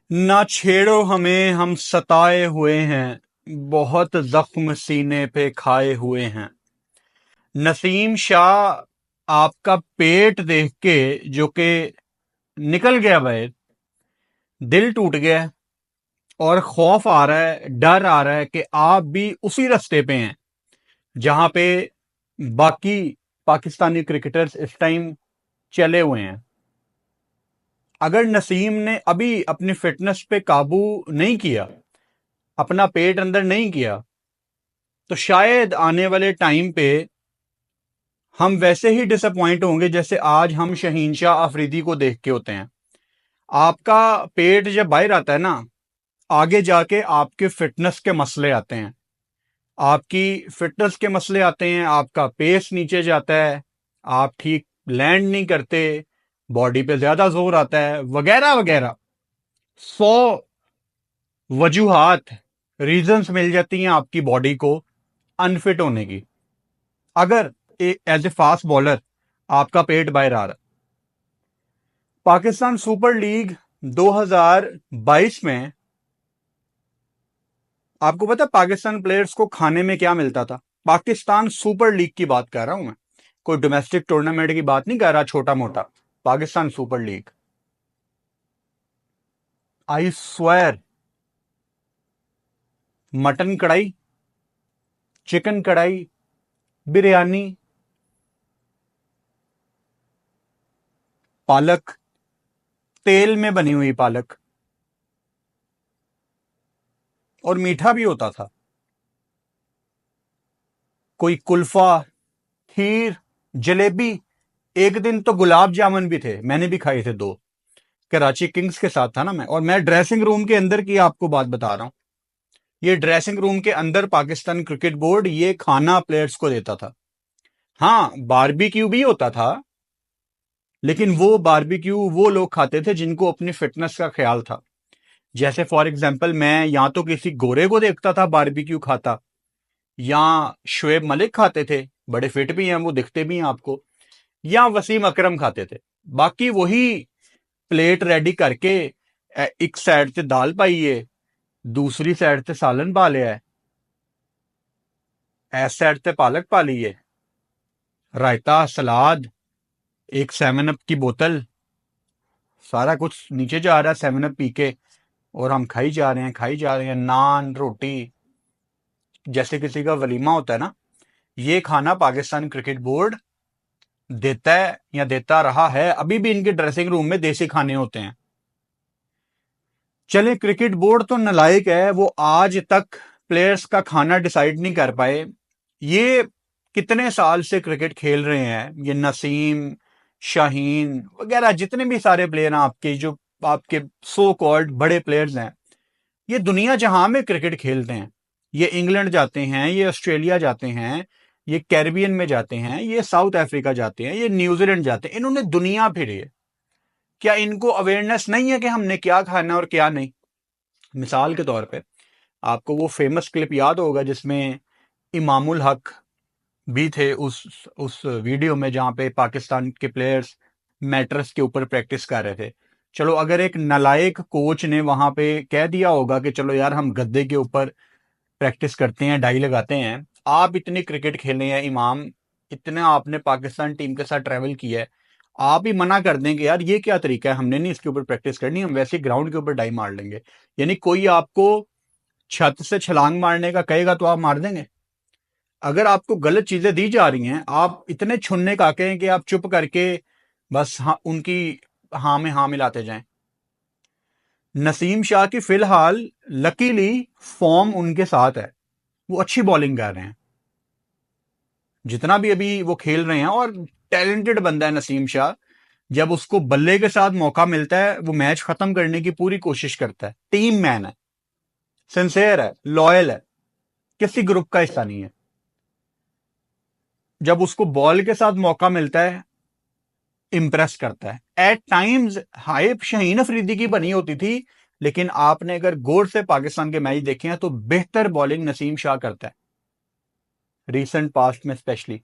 ना छेड़ो हमें हम सताए हुए हैं, बहुत जख्म सीने पे खाए हुए हैं। नसीम शाह आपका पेट देख के जो कि निकल गया भाई, दिल टूट गया है। और खौफ आ रहा है, डर आ रहा है कि आप भी उसी रास्ते पे हैं जहां पे बाकी पाकिस्तानी क्रिकेटर्स इस टाइम चले हुए हैं। अगर नसीम ने अभी अपनी फिटनेस पे काबू नहीं किया, अपना पेट अंदर नहीं किया, तो शायद आने वाले टाइम पे हम वैसे ही डिसअपॉइंट होंगे जैसे आज हम शहीन शाह अफरीदी को देख के होते हैं। आपका पेट जब बाहर आता है ना, आगे जाके आपके फिटनेस के मसले आते हैं, आपकी फिटनेस के मसले आते हैं, आपका पेस नीचे जाता है, आप ठीक लैंड नहीं करते, बॉडी पे ज्यादा जोर आता है, वगैरह वगैरह। 100 वजूहात, रीजंस मिल जाती हैं आपकी बॉडी को अनफिट होने की। अगर एज ए फास्ट बॉलर आपका पेट बाहर आ रहा है। पाकिस्तान सुपर लीग 2022 में आपको पता है पाकिस्तान प्लेयर्स को खाने में क्या मिलता था? पाकिस्तान सुपर लीग की बात कर रहा हूं मैं, कोई डोमेस्टिक टूर्नामेंट की बात नहीं कर रहा, छोटा मोटा Pakistan super league. I swear, mutton कढ़ाई, चिकन कढ़ाई, बिरयानी, पालक, तेल में बनी हुई पालक, और मीठा भी होता था। कोई कुल्फा, खीर, जलेबी, एक दिन तो गुलाब जामुन भी थे, मैंने भी खाए थे दो। कराची किंग्स के साथ था ना मैं, और मैं ड्रेसिंग रूम के अंदर की आपको बात बता रहा हूं। ये ड्रेसिंग रूम के अंदर पाकिस्तान क्रिकेट बोर्ड ये खाना प्लेयर्स को देता था। हाँ, बारबेक्यू भी होता था, लेकिन वो बारबेक्यू वो लोग खाते थे जिनको अपनी फिटनेस का ख्याल था। जैसे फॉर एग्जाम्पल मैं या तो किसी गोरे को देखता था बारबेक्यू खाता, या शुएब मलिक खाते थे, बड़े फिट भी हैं वो, दिखते भी हैं आपको, या वसीम अकरम खाते थे। बाकी वही प्लेट रेडी करके एक साइड से दाल पाई है, दूसरी साइड से सालन पा लिया है, इस साइड से पालक पा ली है, रायता, सलाद, एक 7 अप की बोतल, सारा कुछ नीचे जा रहा है 7 अप पी के, और हम खाई जा रहे हैं, खाई जा रहे हैं, नान रोटी, जैसे किसी का वलीमा होता है ना। ये खाना पाकिस्तान क्रिकेट बोर्ड देता है या देता रहा है, अभी भी इनके ड्रेसिंग रूम में देसी खाने होते हैं। चले, क्रिकेट बोर्ड तो नालायक है, वो आज तक प्लेयर्स का खाना डिसाइड नहीं कर पाए। ये कितने साल से क्रिकेट खेल रहे हैं, ये नसीम, शाहीन वगैरह जितने भी सारे प्लेयर हैं आपके, जो आपके सो कॉल्ड बड़े प्लेयर्स हैं, ये दुनिया जहां में क्रिकेट खेलते हैं। ये इंग्लैंड जाते हैं, ये ऑस्ट्रेलिया जाते हैं, ये कैरिबियन में जाते हैं, ये साउथ अफ्रीका जाते हैं, ये न्यूजीलैंड जाते हैं, इन्होंने दुनिया फिरी है। क्या इनको अवेयरनेस नहीं है कि हमने क्या खाना और क्या नहीं? मिसाल के तौर पे आपको वो फेमस क्लिप याद होगा जिसमें इमामुल हक भी थे उस वीडियो में, जहां पे पाकिस्तान के प्लेयर्स मैट्रेस के ऊपर प्रैक्टिस कर रहे थे। चलो, अगर एक नालायक कोच ने वहां पे कह दिया होगा कि चलो यार हम गद्दे के ऊपर प्रैक्टिस करते हैं, डाई लगाते हैं, आप इतनी क्रिकेट खेले हैं इमाम, इतना आपने पाकिस्तान टीम के साथ ट्रैवल किया है, आप ही मना कर दें कि यार ये क्या तरीका है, हमने नहीं इसके ऊपर प्रैक्टिस करनी, हम वैसे ग्राउंड के ऊपर डाई मार लेंगे। यानी कोई आपको छत से छलांग मारने का कहेगा तो आप मार देंगे? अगर आपको गलत चीजें दी जा रही हैं, आप इतने छुन्ने काके हैं कि आप चुप करके बस हाँ, उनकी हाँ में हाँ मिलाते जाएं। नसीम शाह की फिलहाल लकीली फॉर्म उनके साथ है, वो अच्छी बॉलिंग कर रहे हैं जितना भी अभी वो खेल रहे हैं, और टैलेंटेड बंदा है नसीम शाह। जब उसको बल्ले के साथ मौका मिलता है, वो मैच खत्म करने की पूरी कोशिश करता है, टीम मैन है, सिंसेयर है, लॉयल है, किसी ग्रुप का हिस्सा नहीं है। जब उसको बॉल के साथ मौका मिलता है, इंप्रेस करता है। At times hype Shaheen Afridi की बनी होती थी, लेकिन आपने अगर गौर से पाकिस्तान के मैच देखे हैं तो बेहतर बॉलिंग नसीम शाह करता है, रिसेंट पास्ट में स्पेशली।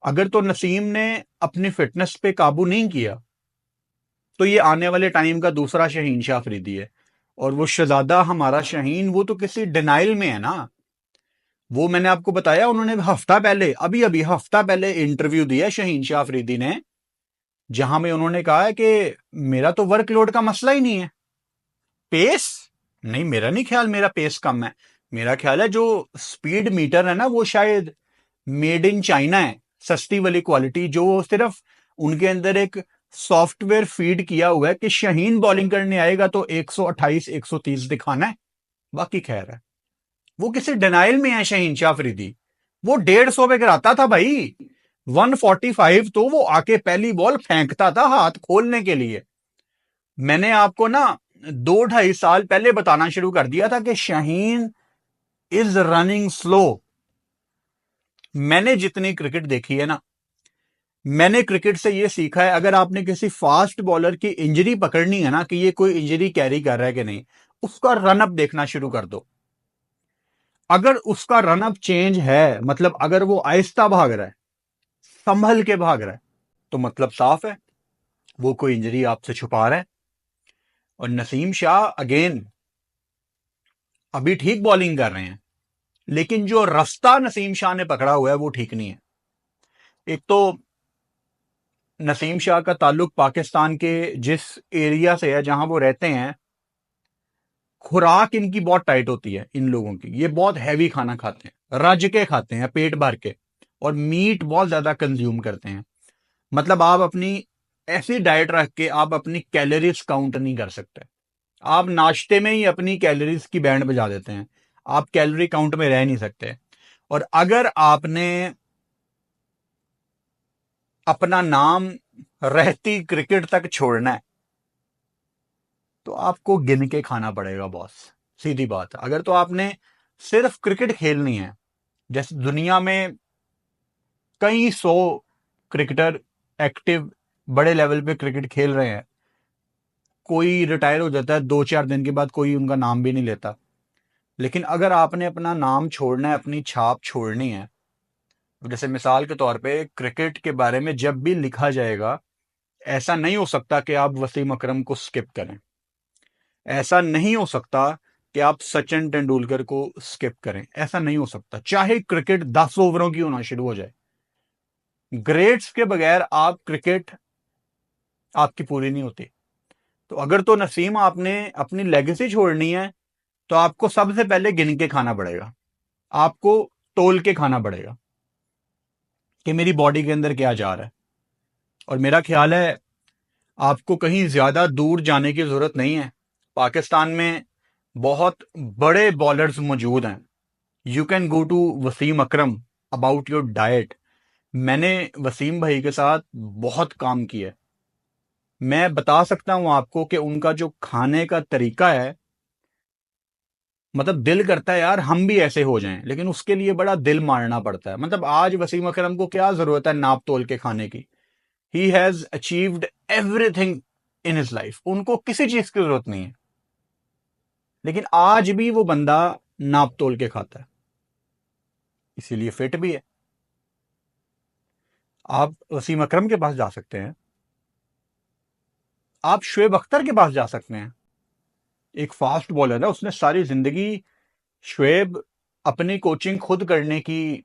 अगर तो नसीम ने अपनी फिटनेस पे काबू नहीं किया, तो ये आने वाले टाइम का दूसरा शाहीन शाह अफरीदी है। और वो शहजादा हमारा शाहीन, वो तो किसी डिनाइल में है ना। वो मैंने आपको बताया, उन्होंने हफ्ता पहले, अभी अभी हफ्ता पहले इंटरव्यू दिया शाहीन शाह अफरीदी ने, जहां में उन्होंने कहा है कि मेरा तो वर्कलोड का मसला ही नहीं है। पेस नहीं, मेरा नहीं ख्याल मेरा पेस कम है। मेरा ख्याल है जो स्पीड मीटर है ना, वो शायद मेड इन चाइना है, सस्ती वाली क्वालिटी, जो सिर्फ उनके अंदर एक सॉफ्टवेयर फीड किया हुआ है कि शाहीन बॉलिंग करने आएगा तो 128 130 दिखाना है, बाकी खैर है। वो किसी डिनाइल में है शाहीन शाह अफरीदी। वो 150 पे कराता था भाई, 145 तो वो आके पहली बॉल फेंकता था हाथ खोलने के लिए। मैंने आपको ना 2-2.5 साल पहले बताना शुरू कर दिया था कि शाहीन इज रनिंग स्लो। मैंने जितनी क्रिकेट देखी है ना, मैंने क्रिकेट से ये सीखा है, अगर आपने किसी फास्ट बॉलर की इंजरी पकड़नी है ना, कि ये कोई इंजरी कैरी कर रहा है कि नहीं, उसका रनअप देखना शुरू कर दो। अगर उसका रनअप चेंज है, मतलब अगर वो आहिस्ता भाग रहा है, संभल के भाग रहा है, तो मतलब साफ है वो कोई इंजरी आपसे छुपा रहा है। और नसीम शाह अगेन अभी ठीक बॉलिंग कर रहे हैं, लेकिन जो रास्ता नसीम शाह ने पकड़ा हुआ है वो ठीक नहीं है। एक तो नसीम शाह का ताल्लुक पाकिस्तान के जिस एरिया से है, जहां वो रहते हैं, खुराक इनकी बहुत टाइट होती है इन लोगों की। ये बहुत हैवी खाना खाते हैं, रज के खाते हैं, पेट भर के, और मीट बहुत ज्यादा कंज्यूम करते हैं। मतलब आप अपनी ऐसी डाइट रख के आप अपनी कैलोरीज काउंट नहीं कर सकते। आप नाश्ते में ही अपनी कैलोरीज की बैंड बजा देते हैं, आप कैलोरी काउंट में रह नहीं सकते। और अगर आपने अपना नाम रहती क्रिकेट तक छोड़ना है, तो आपको गिन के खाना पड़ेगा बॉस, सीधी बात है। अगर तो आपने सिर्फ क्रिकेट खेलनी है, जैसे दुनिया में कई सौ क्रिकेटर एक्टिव बड़े लेवल पे क्रिकेट खेल रहे हैं, कोई रिटायर हो जाता है 2-4 दिन के बाद, कोई उनका नाम भी नहीं लेता। लेकिन अगर आपने अपना नाम छोड़ना है, अपनी छाप छोड़नी है, जैसे मिसाल के तौर पे क्रिकेट के बारे में जब भी लिखा जाएगा, ऐसा नहीं हो सकता कि आप वसीम अकरम को स्किप करें। ऐसा नहीं हो सकता कि आप सचिन तेंदुलकर को स्किप करें। ऐसा नहीं हो सकता, चाहे क्रिकेट 10 ओवरों की होना शुरू हो जाए। ग्रेड्स के बगैर आप क्रिकेट आपकी पूरी नहीं होती। तो अगर तो नसीम आपने अपनी लेगेसी छोड़नी है, तो आपको सबसे पहले गिन के खाना पड़ेगा, आपको तोल के खाना पड़ेगा कि मेरी बॉडी के अंदर क्या जा रहा है। और मेरा ख्याल है आपको कहीं ज्यादा दूर जाने की जरूरत नहीं है। पाकिस्तान में बहुत बड़े बॉलर्स मौजूद हैं। You can go to Wasim Akram about your diet. मैंने वसीम भाई के साथ बहुत काम किया है। मैं बता सकता हूं आपको कि उनका जो खाने का तरीका है, मतलब दिल करता है यार हम भी ऐसे हो जाएं, लेकिन उसके लिए बड़ा दिल मारना पड़ता है। मतलब आज वसीम अकरम को क्या जरूरत है नाप तोल के खाने की? He has achieved everything in his life, उनको किसी चीज की जरूरत नहीं है, लेकिन आज भी वो बंदा नाप तोल के खाता है, इसीलिए फिट भी है। आप वसीम अकरम के पास जा सकते हैं, आप शुएब अख्तर के पास जा सकते हैं। एक फास्ट बॉलर है, उसने सारी जिंदगी, शुएब अपनी कोचिंग खुद करने की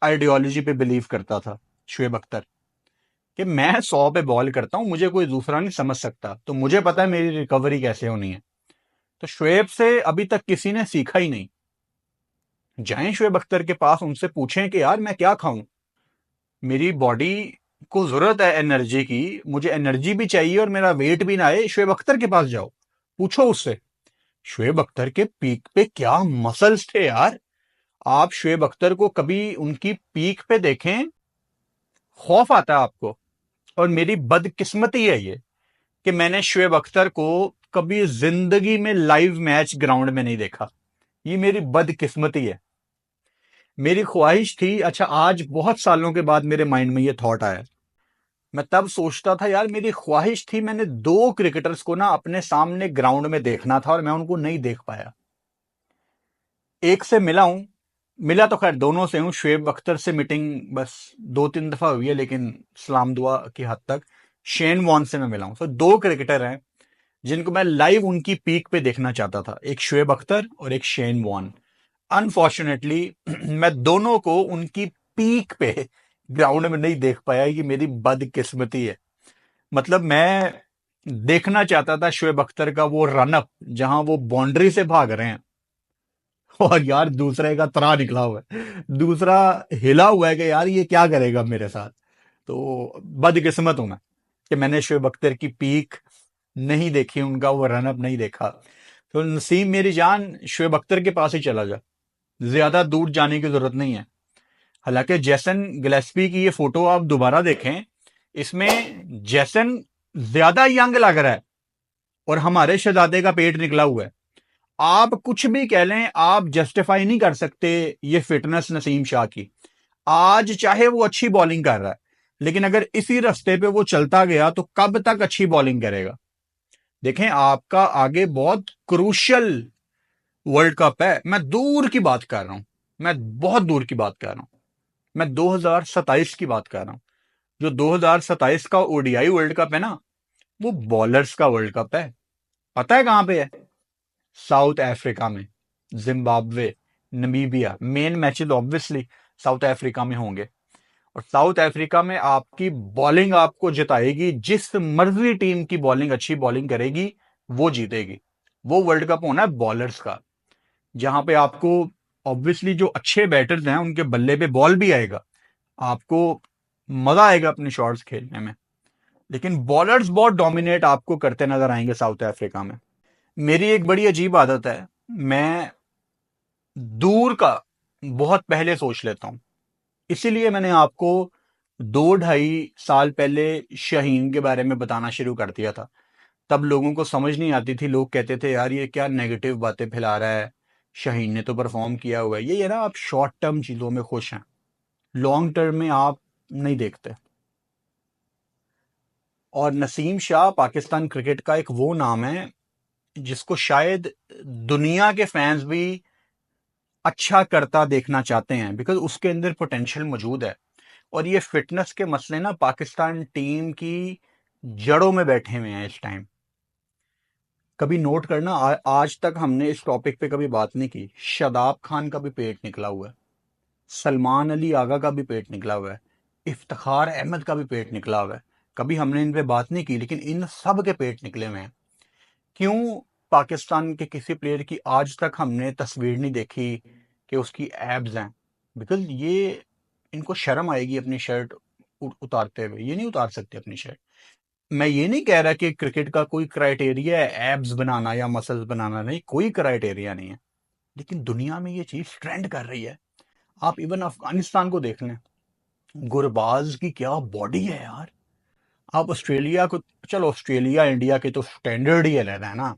आइडियोलॉजी पे बिलीव करता था, शुएब अख्तर, कि मैं 100 पे बॉल करता हूं, मुझे कोई दूसरा नहीं समझ सकता, तो मुझे पता है मेरी रिकवरी कैसे होनी है। तो शुएब से अभी तक किसी ने सीखा ही नहीं। जाएं शुएब अख्तर के पास, उनसे पूछें कि यार मैं क्या खाऊं, मेरी बॉडी को जरूरत है एनर्जी की, मुझे एनर्जी भी चाहिए और मेरा वेट भी ना आए। शुएब अख्तर के पास जाओ, पूछो उससे शुएब अख्तर के पीक पे क्या मसल्स थे यार। आप शुएब अख्तर को कभी उनकी पीक पे देखें, खौफ आता है आपको। और मेरी बदकिस्मती है ये कि मैंने शुएब अख्तर को कभी जिंदगी में लाइव मैच ग्राउंड में नहीं देखा। ये मेरी बदकिस्मती है। मेरी ख्वाहिश थी, अच्छा आज बहुत सालों के बाद मेरे माइंड में ये थॉट आया। मैं तब सोचता था यार मेरी ख्वाहिश थी, मैंने दो क्रिकेटर्स को ना अपने सामने ग्राउंड में देखना था और मैं उनको नहीं देख पाया। एक से मिला हूं, मिला तो खैर दोनों से हूं। शुएब अख्तर से मीटिंग बस 2-3 दफा हुई है, लेकिन सलाम दुआ की हद तक। शेन वॉन से मैं मिला हूं। तो दो क्रिकेटर हैं जिनको मैं लाइव उनकी पीक पे देखना चाहता था, एक शोएब अख्तर और एक शेन वॉन। अनफॉर्चुनेटली मैं दोनों को उनकी पीक पे ग्राउंड में नहीं देख पाया, ये मेरी बदकिस्मती है। मतलब मैं देखना चाहता था शोएब अख्तर का वो रन अप जहां वो बाउंड्री से भाग रहे हैं और यार दूसरे का तरा निकला हुआ है, दूसरा हिला हुआ है कि यार ये क्या करेगा मेरे साथ। तो बदकिस्मत हूं मैं कि मैंने शोएब अख्तर की पीक नहीं देखी, उनका वो रन अप नहीं देखा। तो नसीम मेरी जान, शोएब अख्तर के पास ही चला जा, ज्यादा दूर जाने की जरूरत नहीं है। हालांकि जैसन गिलेस्पी की ये फोटो आप दोबारा देखें, इसमें जैसन ज्यादा यंग लग रहा है और हमारे शहजादे का पेट निकला हुआ है। आप कुछ भी कह लें, आप जस्टिफाई नहीं कर सकते ये फिटनेस नसीम शाह की। आज चाहे वो अच्छी बॉलिंग कर रहा है, लेकिन अगर इसी रास्ते पे वो चलता गया तो कब तक अच्छी बॉलिंग करेगा। देखें, आपका आगे बहुत क्रूशियल वर्ल्ड कप है। मैं दूर की बात कर रहा हूं, मैं बहुत दूर की बात कर रहा हूं। मैं 2027 की बात कर रहा हूं। जो 2027 का ओडीआई वर्ल्ड कप है ना, वो बॉलर्स का वर्ल्ड कप है। पता है कहां पे है? साउथ अफ्रीका में, Zimbabwe, Namibia. Main matches obviously south Africa में होंगे और साउथ अफ्रीका में आपकी बॉलिंग आपको जिताएगी। जिस मर्जी टीम की बॉलिंग अच्छी बॉलिंग करेगी वो जीतेगी। वो वर्ल्ड कप होना है बॉलर्स का, जहां पे आपको ऑब्वियसली जो अच्छे बैटर्स हैं उनके बल्ले पे बॉल भी आएगा, आपको मजा आएगा अपने शॉट्स खेलने में। लेकिन बॉलर्स बहुत डोमिनेट आपको करते नजर आएंगे साउथ अफ्रीका में। मेरी एक बड़ी अजीब आदत है, मैं दूर का बहुत पहले सोच लेता हूं। इसीलिए मैंने आपको 2-2.5 साल पहले शाहीन के बारे में बताना शुरू कर दिया था। तब लोगों को समझ नहीं आती थी, लोग कहते थे यार ये क्या नेगेटिव बातें फैला रहा है, शाहीन ने तो परफॉर्म किया हुआ है। ये ना, आप शॉर्ट टर्म चीजों में खुश हैं, लॉन्ग टर्म में आप नहीं देखते। और नसीम शाह पाकिस्तान क्रिकेट का एक वो नाम है जिसको शायद दुनिया के फैंस भी अच्छा करता देखना चाहते हैं, बिकॉज उसके अंदर पोटेंशियल मौजूद है। और ये फिटनेस के मसले ना पाकिस्तान टीम की जड़ों में बैठे हुए हैं इस टाइम। कभी नोट करना, आज तक हमने इस टॉपिक पे कभी बात नहीं की। शादाब खान का भी पेट निकला हुआ है, सलमान अली आगा का भी पेट निकला हुआ है, इफ्तिखार अहमद का भी पेट निकला हुआ है। कभी हमने इन पे बात नहीं की, लेकिन इन सब के पेट निकले हुए हैं। क्यों पाकिस्तान के किसी प्लेयर की आज तक हमने तस्वीर नहीं देखी कि उसकी एब्स हैं? बिकॉज ये, इनको शर्म आएगी अपनी शर्ट उतारते हुए, ये नहीं उतार सकते अपनी शर्ट। मैं ये नहीं कह रहा कि क्रिकेट का कोई क्राइटेरिया है एब्स बनाना या मसल्स बनाना, नहीं, कोई क्राइटेरिया नहीं है। लेकिन दुनिया में ये चीज ट्रेंड कर रही है। आप इवन अफगानिस्तान को देख लें, गुरबाज की क्या बॉडी है यार। आप ऑस्ट्रेलिया को, चलो ऑस्ट्रेलिया इंडिया के तो स्टैंडर्ड ही अलग है ना,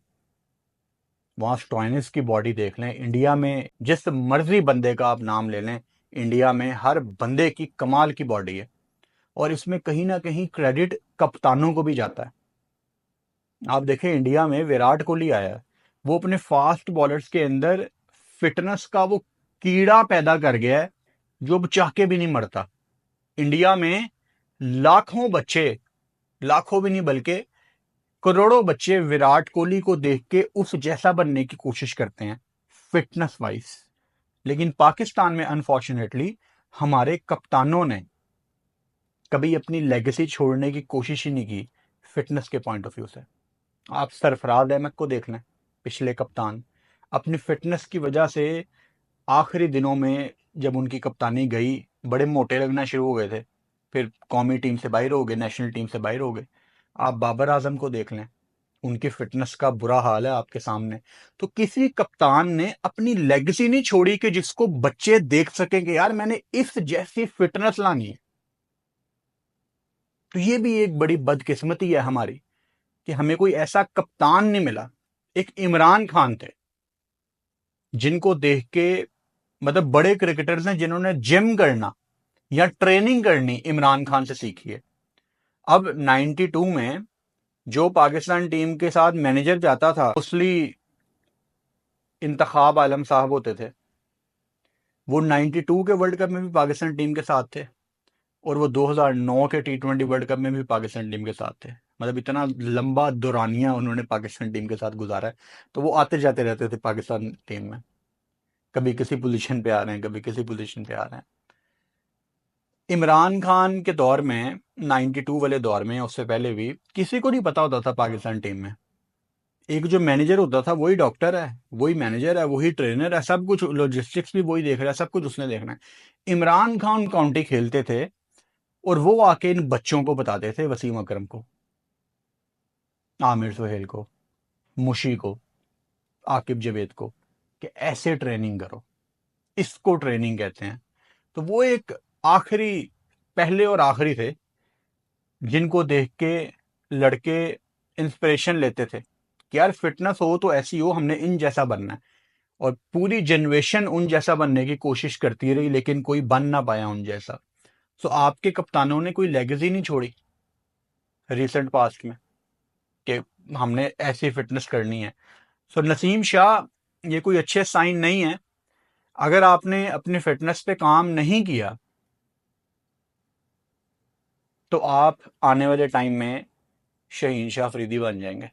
वहां स्टोइनिस की बॉडी देख लें। इंडिया में जिस मर्जी बंदे का आप नाम ले लें, इंडिया में हर बंदे की कमाल की बॉडी है। और इसमें कहीं ना कहीं क्रेडिट कप्तानों को भी जाता है। आप देखें, इंडिया में विराट कोहली आया है, वो अपने फास्ट बॉलर्स के अंदर फिटनेस का वो कीड़ा पैदा कर गया है जो अब चाह के भी नहीं मरता। इंडिया में लाखों बच्चे, लाखों भी नहीं बल्कि करोड़ों बच्चे विराट कोहली को देख के उस जैसा बनने की कोशिश करते हैं फिटनेस वाइज। लेकिन पाकिस्तान में अनफॉर्चुनेटली हमारे कप्तानों ने कभी अपनी लेगेसी छोड़ने की कोशिश ही नहीं की फिटनेस के पॉइंट ऑफ व्यू से। आप सरफराज अहमद को देख लें, पिछले कप्तान, अपनी फिटनेस की वजह से आखिरी दिनों में जब उनकी कप्तानी गई बड़े मोटे लगना शुरू हो गए थे, फिर कौमी टीम से बाहर हो गए, नेशनल टीम से बाहर हो गए। आप बाबर आजम को देख लें, उनकी फिटनेस का बुरा हाल है आपके सामने। तो किसी कप्तान ने अपनी लेगेसी नहीं छोड़ी कि जिसको बच्चे देख सकेंगे यार मैंने इस जैसी फिटनेस लानी है। तो ये भी एक बड़ी बदकिस्मती है हमारी कि हमें कोई ऐसा कप्तान नहीं मिला। एक इमरान खान थे जिनको देख के, मतलब बड़े क्रिकेटर्स हैं जिन्होंने जिम करना या ट्रेनिंग करनी इमरान खान से सीखी है। अब 92 में जो पाकिस्तान टीम के साथ मैनेजर जाता था, उसली इंतखाब आलम साहब होते थे, वो 92 के वर्ल्ड कप में भी पाकिस्तान टीम के साथ थे। और वो 2009 के T20 वर्ल्ड कप में भी पाकिस्तान टीम के साथ थे। मतलब इतना लंबा दौरानिया उन्होंने पाकिस्तान टीम के साथ गुजारा है। तो वो आते जाते रहते थे पाकिस्तान टीम में, कभी किसी पोजीशन पे आ रहे हैं, कभी किसी पोजीशन पे आ रहे हैं। इमरान खान के दौर में, 92 वाले दौर में, उससे पहले भी किसी को नहीं पता होता था पाकिस्तान टीम में। एक जो मैनेजर होता था वही डॉक्टर है, वही मैनेजर है, वही ट्रेनर है, सब कुछ लॉजिस्टिक्स भी वही देख रहा है, सब कुछ उसने देखना है। इमरान खान काउंटी खेलते थे और वो आके इन बच्चों को बताते थे, वसीम अकरम को, आमिर सुहेल को, मुशी को, आकिब जवेद को, कि ऐसे ट्रेनिंग करो, इसको ट्रेनिंग कहते हैं। तो वो एक आखिरी, पहले और आखिरी थे जिनको देख के लड़के इंस्पिरेशन लेते थे कि यार फिटनेस हो तो ऐसी हो, हमने इन जैसा बनना है। और पूरी जनरेशन उन जैसा बनने की कोशिश करती रही, लेकिन कोई बन ना पाया उन जैसा। तो आपके कप्तानों ने कोई लेगेसी नहीं छोड़ी रिसेंट पास्ट में कि हमने ऐसी फिटनेस करनी है। सो नसीम शाह ये कोई अच्छे साइन नहीं है। अगर आपने अपने फिटनेस पे काम नहीं किया तो आप आने वाले टाइम में शहीन शाह अफरीदी बन जाएंगे।